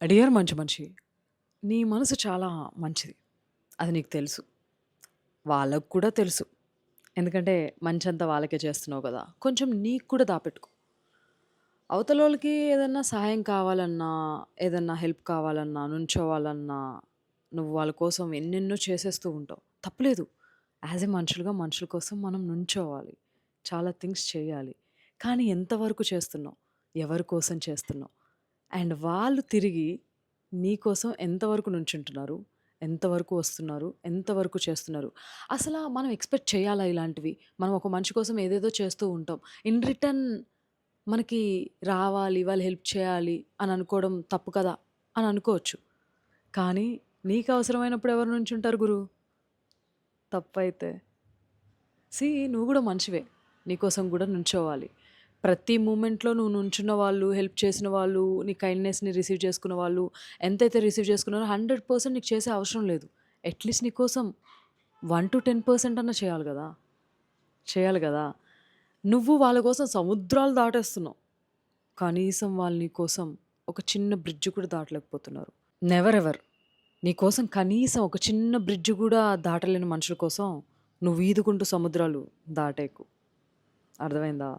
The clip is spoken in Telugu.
డియర్ మంచి మనిషి, నీ మనసు చాలా మంచిది. అది నీకు తెలుసు. వాళ్ళకి కూడా తెలుసు. ఎందుకంటే మంచంతా వాళ్ళకే చేస్తున్నావు గదా! కొంచెం నీకు కూడా దాపెట్టుకో. అవతలోళ్ళకి ఏదన్నా సహాయం కావాలన్నా, ఏదన్నా హెల్ప్ కావాలన్నా, నుంచోవాలన్నా, నువ్వు వాళ్ళ కోసం ఎన్నెన్నో చేసేస్తూ ఉంటావు. తప్పులేదు. యాస్ ఎ మనుషులుగా మనుషుల కోసం మనం నుంచోవాలి. చాలా థింగ్స్ చేయాలి. కానీ ఎంతవరకు చేస్తున్నావు? ఎవరి కోసం చేస్తున్నావు? అండ్ వాళ్ళు తిరిగి నీ కోసం ఎంతవరకు నుంచుంటున్నారు? ఎంతవరకు వస్తున్నారు? ఎంతవరకు చేస్తున్నారు? మనం ఎక్స్‌పెక్ట్ చేయాలా ఇలాంటివి? మనం ఒక మనిషి కోసం ఏదేదో చేస్తూ ఉంటాం. ఇన్ రిటర్న్ మనకి రావాలి, వాళ్ళు హెల్ప్ చేయాలి అని అనుకోవడం తప్పు కదా! అని అనుకోవచ్చు. కానీ నీకు అవసరమైనప్పుడు ఎవరు నుంచుంటారు గురు? తప్పైతే. నువ్వు గూడా మనిషివే. నీకోసం గూడా నుంచోవాలి. ప్రతి మూమెంట్‌లో నువ్వు నుంచున్న వాళ్ళు, హెల్ప్ చేసిన వాళ్ళు, నీ కైండ్‌నెస్‌ని రిసీవ్ చేసుకున్న వాళ్ళు, ఎంతైతే రిసీవ్ చేసుకున్నారో 100% నీకు చేసే అవసరం లేదు. అట్‌లీస్ట్ నీకోసం 1-10% అన్నా చేయాలి గదా! చేయాలి గదా! నువ్వు వాళ్ళ కోసం సముద్రాలు దాటేస్తున్నావు. కనీసం వాళ్ళు నీ కోసం ఒక చిన్న బ్రిడ్జ్ కూడా దాటలేకపోతున్నారు. Never ever. నీ కోసం కనీసం ఒక చిన్న బ్రిడ్జ్ గూడా దాటలేని మనుషుల కోసం నువ్వు ఈదుకుంటూ సముద్రాలు దాటేకు. అర్థమైందా?